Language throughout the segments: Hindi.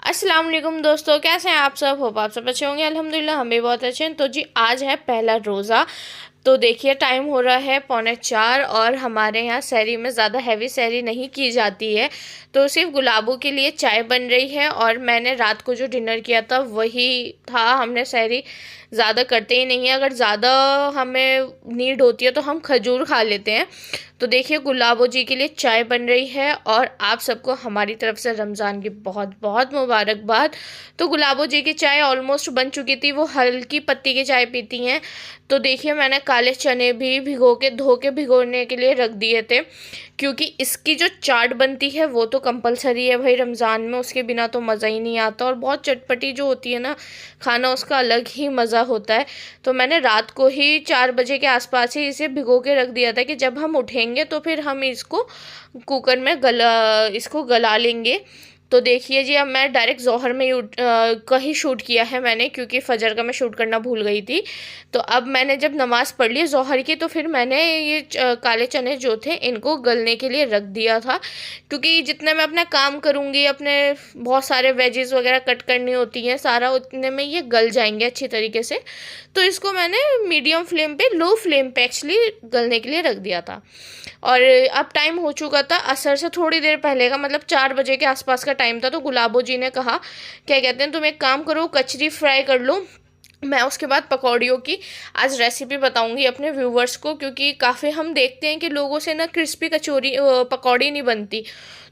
अस्सलाम वालेकुम दोस्तों, कैसे हैं आप सब। होप आप सब अच्छे होंगे। अल्हम्दुलिल्लाह हम भी बहुत अच्छे हैं। तो जी आज है पहला रोज़ा। तो देखिए टाइम हो रहा है 3:45 और हमारे यहाँ सहरी में ज़्यादा हैवी सहरी नहीं की जाती है। तो सिर्फ गुलाबों के लिए चाय बन रही है और मैंने रात को जो डिनर किया था वही था। हमने सहरी ज़्यादा करते ही नहीं है, अगर ज़्यादा हमें नीड होती है तो हम खजूर खा लेते हैं। तो देखिए गुलाबो जी के लिए चाय बन रही है और आप सबको हमारी तरफ से रमज़ान की बहुत बहुत मुबारकबाद। तो गुलाबो जी की चाय ऑलमोस्ट बन चुकी थी, वो हल्की पत्ती की चाय पीती हैं। तो देखिए मैंने काले चने भी भिगो के धो के भिगोने के लिए रख दिए थे, क्योंकि इसकी जो चाट बनती है वो तो कंपलसरी है भाई रमज़ान में, उसके बिना तो मज़ा ही नहीं आता। और बहुत चटपटी जो होती है ना खाना, उसका अलग ही मज़ा होता है। तो मैंने रात को ही 4 बजे के आसपास ही इसे भिगो के रख दिया था कि जब हम उठेंगे तो फिर हम इसको कुकर में गला लेंगे। तो देखिए जी अब मैं डायरेक्ट ज़ोहर में ही का ही शूट किया है मैंने, क्योंकि फ़जर का मैं शूट करना भूल गई थी। तो अब मैंने जब नमाज़ पढ़ ली ज़ोहर की, तो फिर मैंने ये काले चने जो थे इनको गलने के लिए रख दिया था, क्योंकि जितने मैं अपना काम करूँगी, अपने बहुत सारे वेजेस वगैरह कट करनी होती हैं, सारा उतने में ये गल जाएंगे अच्छी तरीके से। तो इसको मैंने मीडियम फ्लेम पे, लो फ्लेम पे एक्चुअली गलने के लिए रख दिया था। और अब टाइम हो चुका था असर से थोड़ी देर पहले का, मतलब 4 बजे के आसपास का टाइम था। तो गुलाबो जी ने कहा क्या कहते हैं, तुम एक काम करो कचरी फ्राई कर लो। मैं उसके बाद पकौड़ियों की आज रेसिपी बताऊंगी अपने व्यूवर्स को, क्योंकि काफ़ी हम देखते हैं कि लोगों से ना क्रिस्पी पकौड़ी नहीं बनती।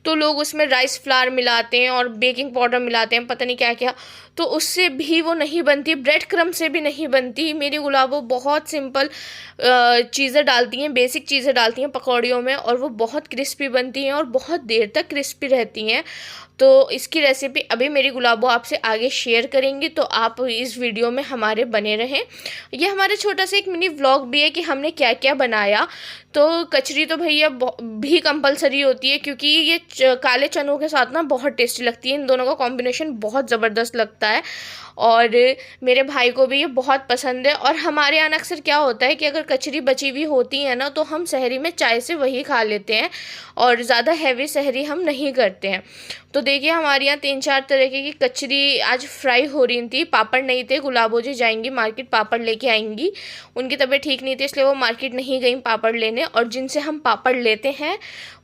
तो लोग उसमें राइस फ्लावर मिलाते हैं और बेकिंग पाउडर मिलाते हैं, पता नहीं क्या क्या, तो उससे भी वो नहीं बनती। ब्रेड क्रम्ब से भी नहीं बनती। मेरी गुलाबो बहुत सिंपल चीज़ें डालती हैं, बेसिक चीज़ें डालती हैं पकौड़ियों में, और वो बहुत क्रिस्पी बनती हैं और बहुत देर तक क्रिस्पी रहती हैं। तो इसकी रेसिपी अभी मेरी गुलाबो आपसे आगे शेयर करेंगी, तो आप इस वीडियो में हमारे बने रहें। ये हमारा छोटा सा एक मिनी व्लॉग भी है कि हमने क्या क्या बनाया। तो कचरी तो भैया भी कंपलसरी होती है, क्योंकि ये काले चनों के साथ ना बहुत टेस्टी लगती है। इन दोनों का कॉम्बिनेशन बहुत ज़बरदस्त लगता है और मेरे भाई को भी ये बहुत पसंद है। और हमारे यहाँ अक्सर क्या होता है कि अगर कचरी बची हुई होती है ना, तो हम सहरी में चाय से वही खा लेते हैं और ज़्यादा हैवी सहरी हम नहीं करते हैं। तो देखिए हमारे यहाँ 3-4 तरीके की कचरी आज फ्राई हो रही थी। पापड़ नहीं थे, गुलाबो जी जाएंगी मार्केट, पापड़ लेके आएंगी। उनकी तबीयत ठीक नहीं थी, इसलिए वो मार्केट नहीं गई पापड़ लेने, और जिनसे हम पापड़ लेते हैं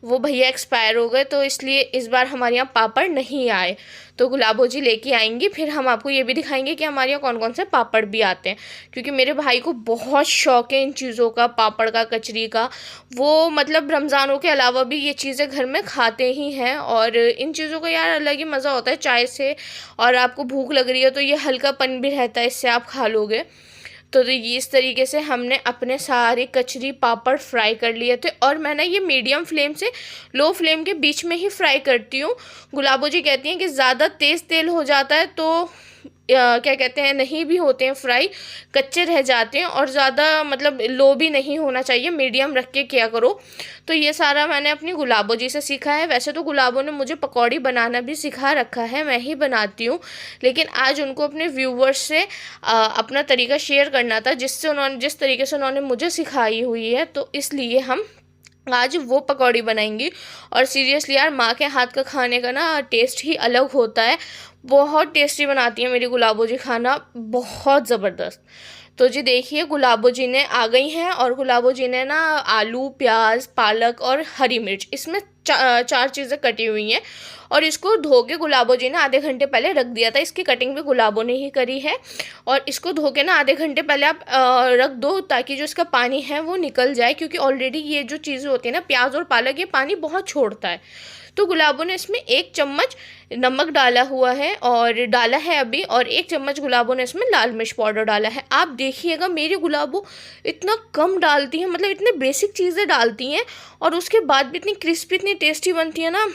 वो भैया एक्सपायर हो गए, तो इसलिए इस बार हमारे यहाँ पापड़ नहीं आए। तो गुलाबो जी लेके आएंगी, फिर हम आपको ये भी दिखाएंगे कि हमारे यहाँ कौन कौन से पापड़ भी आते हैं, क्योंकि मेरे भाई को बहुत शौक है इन चीज़ों का, पापड़ का, कचरी का। वो मतलब रमज़ानों के अलावा भी ये चीज़ें घर में खाते ही हैं। और इन चीज़ों का यार अलग ही मज़ा होता है चाय से। और आपको भूख लग रही है तो ये हल्कापन भी रहता है, इससे आप खा लोगे। तो ये इस तरीके से हमने अपने सारे कचरी पापड़ फ्राई कर लिए थे, और मैंने ये मीडियम फ्लेम से लो फ्लेम के बीच में ही फ्राई करती हूँ। गुलाबो जी कहती हैं कि ज़्यादा तेज़ तेल हो जाता है तो क्या कहते हैं, नहीं भी होते हैं फ्राई, कच्चे रह जाते हैं। और ज़्यादा मतलब लो भी नहीं होना चाहिए, मीडियम रख के किया करो। तो ये सारा मैंने अपनी गुलाबो जी से सीखा है। वैसे तो गुलाबो ने मुझे पकौड़ी बनाना भी सिखा रखा है, मैं ही बनाती हूँ, लेकिन आज उनको अपने व्यूवर्स से अपना तरीका शेयर करना था, जिस तरीके से उन्होंने मुझे सिखाई हुई है, तो इसलिए हम आज वो पकौड़ी बनाएंगी। और सीरियसली यार माँ के हाथ का खाने का ना टेस्ट ही अलग होता है। बहुत टेस्टी बनाती है मेरी गुलाबो जी खाना, बहुत ज़बरदस्त। तो जी देखिए गुलाबो जी ने आ गई हैं, और गुलाबो जी ने ना आलू, प्याज, पालक और हरी मिर्च, इसमें 4 चीज़ें कटी हुई हैं। और इसको धो के गुलाबो जी ने आधे घंटे पहले रख दिया था। इसकी कटिंग भी गुलाबो ने ही करी है। और इसको धो के ना आधे घंटे पहले आप रख दो, ताकि जो इसका पानी है वो निकल जाए, क्योंकि ऑलरेडी ये जो चीज़ें होती है ना, प्याज और पालक, ये पानी बहुत छोड़ता है। तो गुलाबो ने इसमें 1 चम्मच नमक डाला हुआ है और डाला है अभी, और 1 चम्मच गुलाबो ने इसमें लाल मिर्च पाउडर डाला है। आप देखिएगा मेरी गुलाबो इतना कम डालती है, मतलब इतने बेसिक चीज़ें डालती हैं, और उसके बाद भी इतनी क्रिस्पी, इतनी टेस्टी बनती है ना,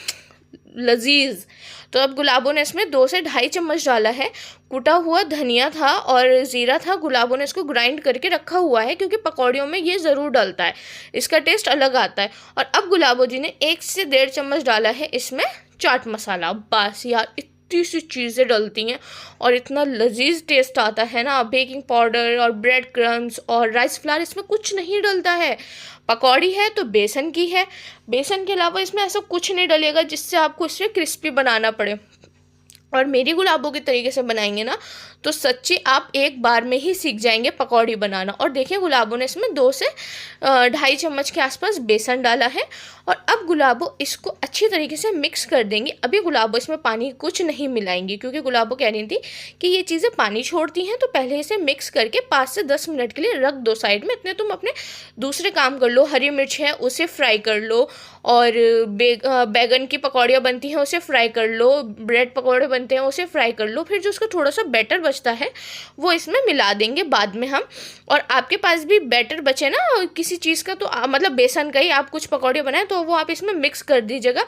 लजीज। तो अब गुलाबो ने इसमें 2 से ढाई चम्मच डाला है। कुटा हुआ धनिया था और ज़ीरा था, गुलाबो ने इसको ग्राइंड करके रखा हुआ है, क्योंकि पकौड़ियों में ये ज़रूर डलता है, इसका टेस्ट अलग आता है। और अब गुलाबो जी ने 1 से 1.5 चम्मच डाला है इसमें चाट मसाला। बस यार इतनी सी चीज़ें डलती हैं और इतना लजीज टेस्ट आता है ना। बेकिंग पाउडर और ब्रेड क्रम्स और राइस फ्लावर इसमें कुछ नहीं डलता है। पकौड़ी है तो बेसन की है, बेसन के अलावा इसमें ऐसा कुछ नहीं डलेगा जिससे आपको इसे क्रिस्पी बनाना पड़े। और मेरी गुलाबों के तरीके से बनाएंगे ना तो सच्ची आप एक बार में ही सीख जाएंगे पकौड़ी बनाना। और देखिए गुलाबों ने इसमें 2 से 2.5 चम्मच के आसपास बेसन डाला है। और अब गुलाबों इसको अच्छी तरीके से मिक्स कर देंगे। अभी गुलाबों इसमें पानी कुछ नहीं मिलाएंगे, क्योंकि गुलाबों कह रही थी कि ये चीज़ें पानी छोड़ती हैं, तो पहले इसे मिक्स करके 5 से 10 मिनट के लिए रख दो साइड में। इतने तुम अपने दूसरे काम कर लो, हरी मिर्च है उसे फ्राई कर लो, और बैगन की पकौड़ियाँ बनती हैं उसे फ्राई कर लो, ब्रेड पकौड़े बनते हैं उसे फ्राई कर लो। फिर जो उसका थोड़ा सा बैटर बचता है वो इसमें मिला देंगे बाद में हम। और आपके पास भी बैटर बचे ना किसी चीज़ का, तो मतलब बेसन का ही आप कुछ पकौड़े बनाएं तो वो आप इसमें मिक्स कर दीजिएगा,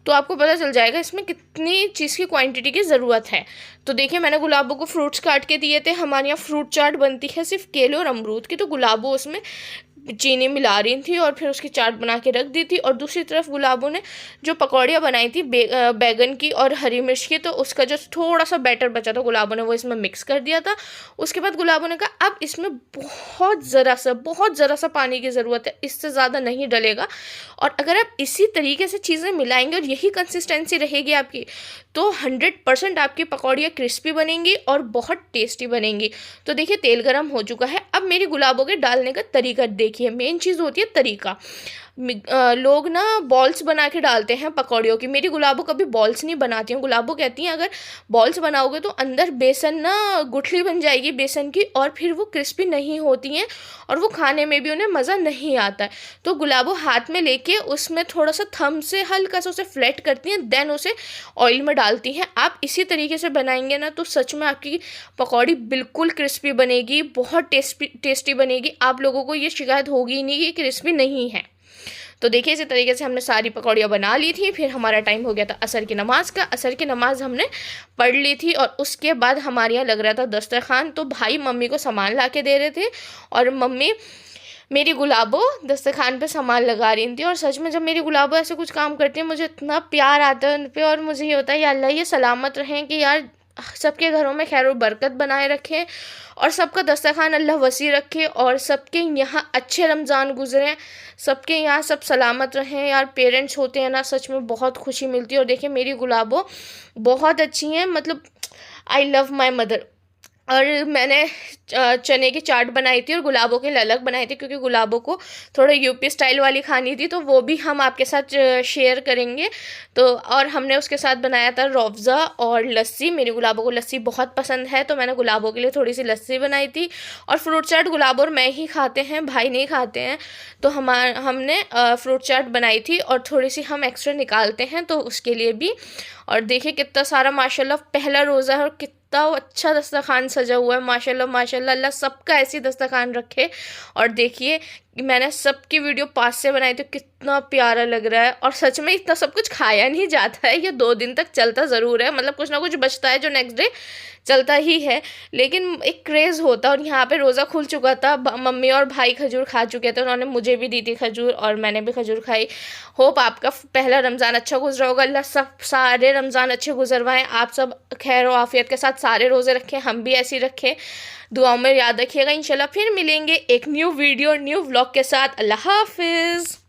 तो आपको पता चल जाएगा इसमें कितनी चीज़ की क्वांटिटी की ज़रूरत है। तो देखिए मैंने गुलाबों को फ्रूट्स काट के दिए थे। हमारे यहाँ फ्रूट चाट बनती है सिर्फ केले और अमरूद की, तो गुलाबों उसमें चीनी मिला रही थी और फिर उसकी चाट बना के रख दी थी। और दूसरी तरफ गुलाबों ने जो पकौड़ियाँ बनाई थी बैगन की और हरी मिर्च की, तो उसका जो थोड़ा सा बैटर बचा था गुलाबों ने वो इसमें मिक्स कर दिया था। उसके बाद गुलाबों ने कहा अब इसमें बहुत ज़रा सा पानी की ज़रूरत है, इससे ज़्यादा नहीं डलेगा। और अगर आप इसी तरीके से चीज़ें मिलाएंगे और यही कंसिस्टेंसी रहेगी आपकी, तो 100% आपकी पकौड़ियाँ क्रिस्पी बनेंगी और बहुत टेस्टी बनेंगी। तो देखिए तेल गरम हो चुका है। अब मेरी गुलाबों के डालने का तरीका देखिए, मेन चीज़ होती है तरीका। लोग ना बॉल्स बना के डालते हैं पकौड़ियों की, मेरी गुलाबों कभी बॉल्स नहीं बनाती हूँ। गुलाबों कहती हैं अगर बॉल्स बनाओगे तो अंदर बेसन ना गुठली बन जाएगी बेसन की, और फिर वो क्रिस्पी नहीं होती हैं और वो खाने में भी उन्हें मज़ा नहीं आता है। तो गुलाबों हाथ में लेके उसमें थोड़ा सा थंब से हल्का सा उसे फ्लैट करती हैं, देन उसे ऑयल में डालती हैं। आप इसी तरीके से बनाएंगे ना तो सच में आपकी पकौड़ी बिल्कुल क्रिस्पी बनेगी, बहुत टेस्टी बनेगी। आप लोगों को ये शिकायत होगी ही नहीं कि क्रिस्पी नहीं है। तो देखिए इसी तरीके से हमने सारी पकौड़ियाँ बना ली थी। फिर हमारा टाइम हो गया था असर की नमाज का। असर की नमाज हमने पढ़ ली थी और उसके बाद हमारे यहाँ लग रहा था दस्तरखान। तो भाई मम्मी को सामान ला के दे रहे थे और मम्मी मेरी गुलाबों दस्तरखान पे सामान लगा रही थी। और सच में जब मेरी गुलाबों ऐसे कुछ काम करती है मुझे इतना प्यार आता है उन पर, और मुझे ये होता है या अल्लाह ये सलामत रहें कि यार सबके घरों में खैर और बरकत बनाए रखें, और सबका दस्तरखान अल्लाह वसी रखे, और सबके यहाँ अच्छे रमज़ान गुजरें, सबके यहाँ सब सलामत रहें। यार पेरेंट्स होते हैं ना, सच में बहुत खुशी मिलती है। और देखिए मेरी गुलाबों बहुत अच्छी हैं, मतलब आई लव माई मदर। और मैंने चने की चाट बनाई थी और गुलाबों के लिए अलग बनाए थे, क्योंकि गुलाबों को थोड़ा यूपी स्टाइल वाली खानी थी, तो वो भी हम आपके साथ शेयर करेंगे। तो और हमने उसके साथ बनाया था रूअफ़ज़ा और लस्सी। मेरी गुलाबों को लस्सी बहुत पसंद है, तो मैंने गुलाबों के लिए थोड़ी सी लस्सी बनाई थी। और फ्रूट चाट गुलाबों और मैं ही खाते हैं, भाई नहीं खाते हैं, तो हमने फ्रूट चाट बनाई थी और थोड़ी सी हम एक्स्ट्रा निकालते हैं तो उसके लिए भी। और देखिए कितना सारा माशाल्लाह पहला रोज़ा है और कितना अच्छा दस्तरखान सजा हुआ है माशाल्लाह माशाल्लाह। अल्लाह सबका ऐसी दस्तरखान रखे। और देखिए मैंने सबकी वीडियो पास से बनाई तो कितना प्यारा लग रहा है। और सच में इतना सब कुछ खाया नहीं जाता है, ये 2 दिन तक चलता ज़रूर है, मतलब कुछ ना कुछ बचता है जो नेक्स्ट डे चलता ही है, लेकिन एक क्रेज़ होता है। और यहाँ पे रोज़ा खुल चुका था, मम्मी और भाई खजूर खा चुके थे, उन्होंने मुझे भी दी थी खजूर और मैंने भी खजूर खाई। होप आपका पहला रमज़ान अच्छा गुजरा होगा। अल्लाह सब सारे रमज़ान अच्छे गुजरवाएं, आप सब खैर और आफियत के साथ सारे रोज़े रखें, हम भी ऐसे ही रखें। दुआओं में याद रखिएगा। इंशाल्लाह फिर मिलेंगे एक न्यू वीडियो न्यू व्लॉग के साथ। अल्लाह हाफिज़।